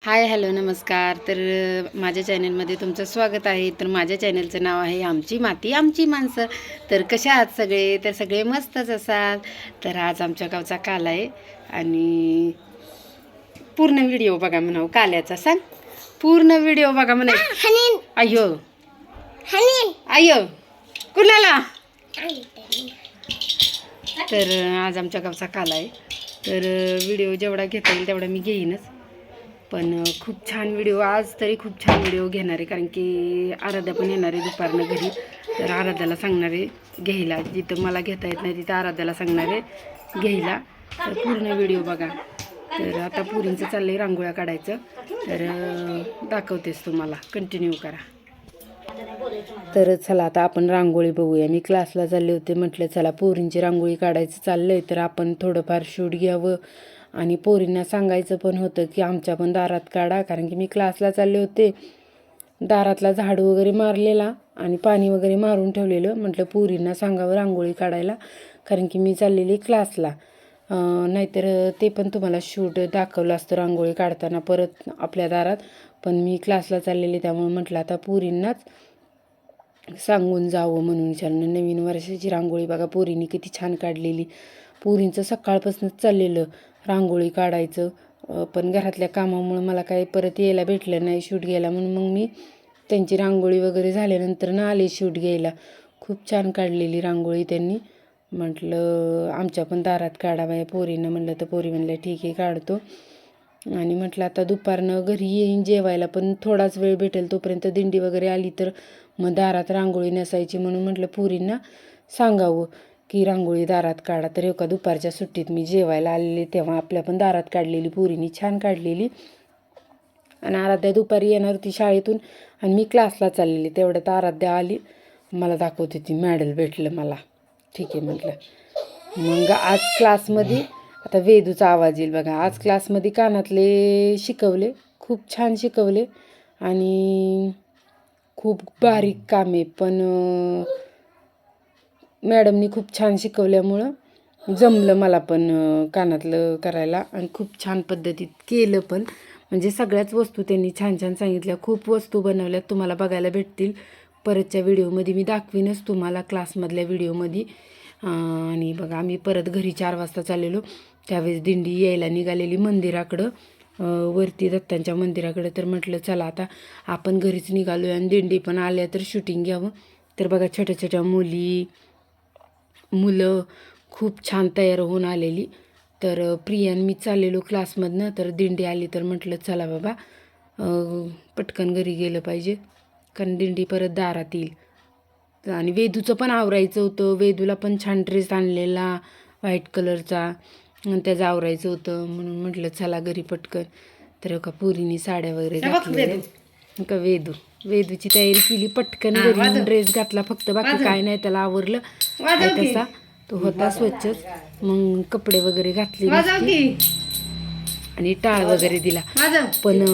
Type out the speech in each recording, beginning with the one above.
Hi hello नमस्कार. तर माझ्या चॅनलमध्ये तुमचं स्वागत आहे. तर माझ्या चॅनलचं नाव आहे आमची माती आमची माणसं. तर कशा आहात सगळे? तर सगळे मस्तच असाल. तर आज आमच्या गावचा काला आहे आणि पूर्ण व्हिडिओ बघा म्हणावं. काल्याचा सांग, पूर्ण व्हिडिओ बघा म्हणा. अय्यो अय्यो कुणाला? तर आज आमच्या गावचा काला आहे. तर व्हिडिओ जेवढा घेता येईल तेवढा मी घेईनच, पण खूप छान व्हिडिओ आज तरी खूप छान व्हिडिओ घेणार आहे, कारण की आराध्या पण येणार आहे दुपारनं घरी. तर आराध्याला सांगणार आहे घ्यायला, जिथं मला घेता येत नाही तिथं आराध्याला सांगणार आहे घ्यायला. तर पूर्ण व्हिडिओ बघा. तर आता पुरींचं चाललं आहे रांगोळ्या काढायचं, तर दाखवतेस तुम्हाला, कंटिन्यू करा. तर चला आता आपण रांगोळी बघूया. मी क्लासला चालले होते, म्हटलं चला पोरींची रांगोळी काढायचं चाललं आहे, तर आपण थोडंफार शूट घ्यावं आणि पोरींना सांगायचं पण होतं की आमच्या पण दारात काढा, कारण की मी क्लासला चालले होते. दारातला झाडू वगैरे मारलेला आणि पाणी वगैरे मारून ठेवलेलं. म्हटलं पोरींना सांगावं रांगोळी काढायला, कारण की मी चाललेली क्लासला. नाहीतर ते पण तुम्हाला शूट दाखवलं असतं रांगोळी काढताना परत आपल्या दारात. पण मी क्लासला चाललेली, त्यामुळे म्हटलं आता पोरींनाच सांगून जावं म्हणून विचारणं. नवीन वर्षाची रांगोळी बघा पोरींनी किती छान काढलेली. पोरींचं सकाळपासूनच चाललेलं रांगोळी काढायचं, पण घरातल्या कामामुळं मला काही परत यायला भेटलं नाही शूट घ्यायला, म्हणून मग मी त्यांची रांगोळी वगैरे झाल्यानंतर ना आले शूट घ्यायला. खूप छान काढलेली रांगोळी त्यांनी. म्हटलं आमच्या पण दारात काढावं आहे पोरीनं. म्हणलं तर पोरी म्हणलं ठीक आहे काढतो. आणि म्हटलं आता दुपारनं घरी येईन जेवायला, पण थोडाच वेळ भेटेल, तोपर्यंत दिंडी वगैरे आली तर मग दारात रांगोळी नसायची, म्हणून म्हटलं पोरींना सांगावं की रांगोळी दारात काढा. तर एका दुपारच्या सुट्टीत मी जेवायला आलेले तेव्हा आपल्या पण दारात काढलेली पोरींनी छान काढलेली. आणि आराध्या दुपारी येणार होती शाळेतून आणि मी क्लासला चाललेली, तेवढ्यात आराध्या आली, मला दाखवते ती मॅडल भेटलं मला. ठीक आहे म्हटलं. मग आज क्लासमध्ये आता वेदूचा आवाज येईल बघा. आज क्लासमध्ये कानातले शिकवले, खूप छान शिकवले आणि खूप बारीक काम आहे, पण मॅडमनी खूप छान शिकवल्यामुळं जमलं मला पण कानातलं करायला, आणि खूप छान पद्धतीत केलं पण. म्हणजे सगळ्याच वस्तू त्यांनी छान छान सांगितल्या. खूप वस्तू बनवल्यात, तुम्हाला बघायला भेटतील परतच्या व्हिडिओमध्ये. मी दाखवीनच तुम्हाला क्लासमधल्या व्हिडिओमध्ये. आणि बघा आम्ही परत घरी 4 वाजता चाललेलो, त्यावेळेस दिंडी यायला निघालेली मंदिराकडं, वरती दत्तांच्या मंदिराकडं. तर म्हटलं चला आता आपण घरीच निघालो आणि दिंडी पण आल्या तर शूटिंग घ्यावं. तर बघा छोट्या छोट्या मुलं खूप छान तयार होऊन आलेली. तर प्रियान मी चाललेलो क्लासमधनं, तर दिंडी आली तर म्हटलं चला बाबा पटकन घरी गेलं पाहिजे, कारण दिंडी परत दारात येईल. आणि वेदूचं पण आवरायचं होतं. वेदूला पण छान ड्रेस आणलेला व्हाईट कलरचा, आणि त्याचं आवरायचं होतं, म्हणून म्हटलं चला घरी पटकन. तर का पोरींनी साड्या वगैरे घातल्या. का वेदूची तयारी केली पटकन घरी, ड्रेस घातला फक्त, बाकी काय नाही त्याला आवरलं तसा तो होता स्वच्छच. मग कपडे वगैरे घातले आणि टाळ वगैरे दिला. पण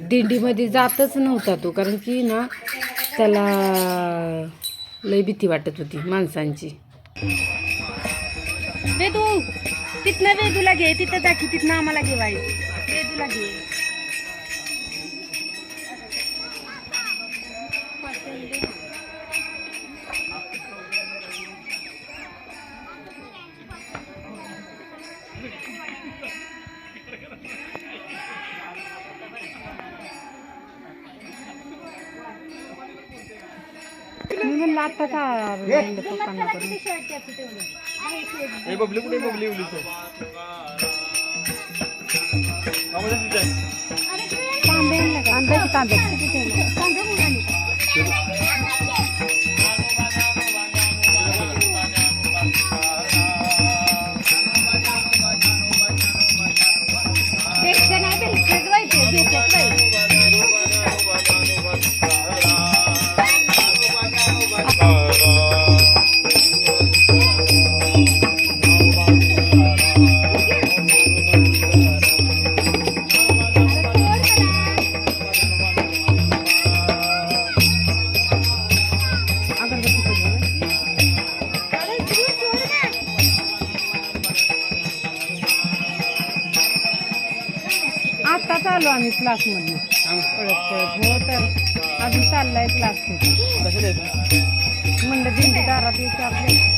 दिंडीमध्ये जातच नव्हता तो, कारण की ना त्याला लय भीती वाटत होती माणसांची. वेदू तिथनं वेदूला घे, तिथं जा की, तिथनं आम्हाला घेवाय. वेदूला घे. मी म्हणलं आता का पप्पांना करून बबली कुठे बबली आलो आम्ही क्लासमधून पळत पळत. हो तर अजून चाललाय क्लास. म्हणलं दिंडी दारात येते आपल्या.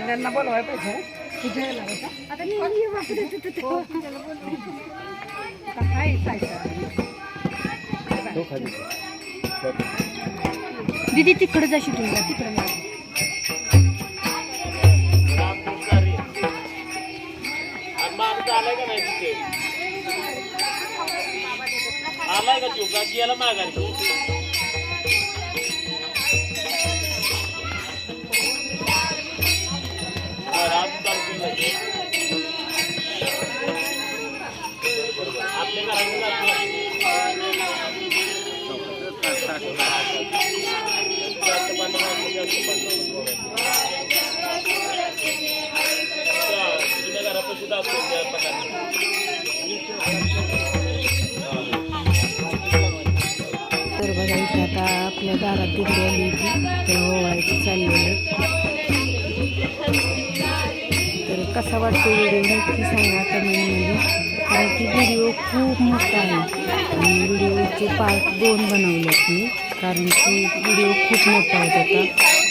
त्यांना बोलवाय पाहिजे दीदी तिकडे जा शूटिंगला तिकडे आलाय का तू का गेला माघारी तर बघा इथे आता आपल्या दारात दिंडी आली होती ते ओवाळायचं चाललेलं. तर कसा वाटतो व्हिडिओ नक्की सांगा कमेंटमध्ये, कारण की व्हिडिओ खूप मोठा आहे आणि व्हिडिओचे पार्ट 2 बनवलेत मी, कारण की व्हिडिओ खूप मोठा होत होता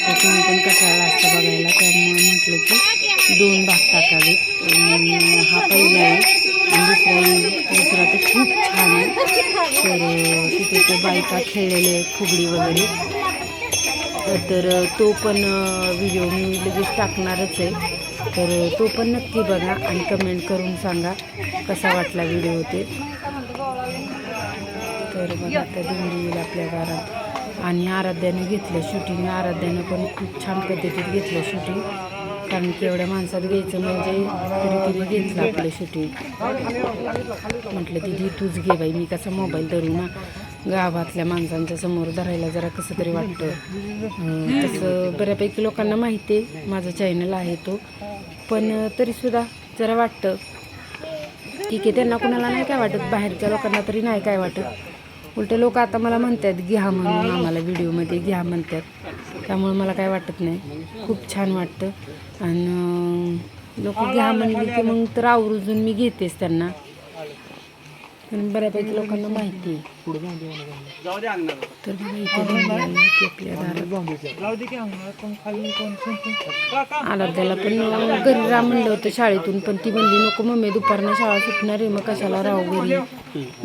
तर तुम्ही पण कशाला असतं बघायला, त्यामुळे म्हटलं की 2 भाग टाकावेत. हा पहिला आहे आणि दुसरा तर खूप छान आहे. तर तिथे ते बायका खेळलेले आहेत फुगडी वगैरे, तर तो पण व्हिडिओ मी लगेच टाकणारच आहे. तर तो पण नक्की बघा आणि कमेंट करून सांगा कसा वाटला व्हिडिओ ते. तर बघा आता दिंडी येईल आपल्या घरात आणि आराध्याने घेतलं शूटिंग. आराध्यानं पण खूप छान पद्धतीत घेतलं शूटिंग, कारण की एवढ्या माणसात घ्यायचं म्हणजे तरी तिने घेतलं आपलं शूटिंग. म्हटलं दिदी तूच घे बाई, मी कसा मोबाईल धरू ना, गावातल्या माणसांच्या समोर धरायला जरा कसं तरी वाटतं. तसं बऱ्यापैकी लोकांना माहिती आहे माझा चॅनल आहे तो, पण तरीसुद्धा जरा वाटतं ठीक आहे. त्यांना कुणाला नाही काय वाटत, बाहेरच्या लोकांना तरी नाही काय वाटत. उलटे लोक आता मला म्हणतात घ्या म्हणून, आम्हाला व्हिडिओमध्ये घ्या म्हणतात, त्यामुळे मला काय वाटत नाही, खूप छान वाटतं. आणि लोक घ्या म्हणली की मग तर आवर्जून मी घेतेच त्यांना, कारण बऱ्यापैकी लोकांना माहिती आहे. तर बघा इथे आपल्या आराध्याला पण घरी राहा म्हणलं होतं शाळेतून, पण ती म्हणली नको मम्मी दुपारनं शाळा सुटणार आहे, मग कशाला राहू घरी,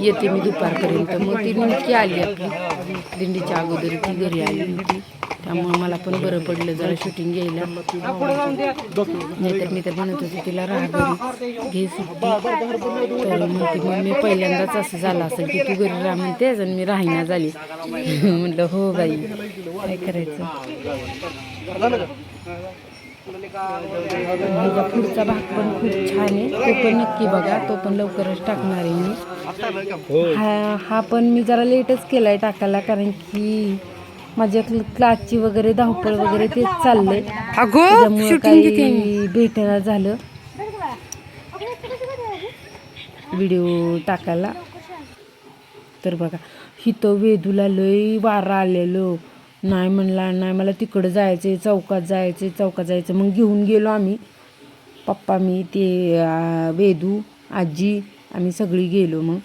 येते मी दुपारपर्यंत. मग ती नेमकी आली आपली दिंडीच्या अगोदर ती घरी आली होती, त्यामुळे मला पण बरं पडलं जरा शूटिंग घ्यायला. नाहीतर मी तर म्हणत होते तिला राहा घरी, घे सुट्टी. तर म्हणते मग मी पहिल्यांदाच असं झालं असेल की तू घरी राहा म्हणतेस आणि मी राहिना झाली. म्हटलं हो बाई काय करायचं. माझा पुढचा भाग पण खूप छान आहे, तो पण नक्की बघा, तो पण लवकरच टाकणार आहे मी. हा पण मी जरा लेटच केलाय टाकायला, कारण की माझ्या क्लासची वगैरे धावपळ वगैरे तेच चाललंय, त्यामुळे काही भेटना झालं व्हिडिओ टाकायला. तर बघा हिथं वेदूला लय वारा आलेलो, नाही म्हणला नाही मला तिकडं जायचं, चौकात जायचं. मग घेऊन गेलो आम्ही, पप्पा मी ते वेदू आजी आम्ही सगळी गेलो. मग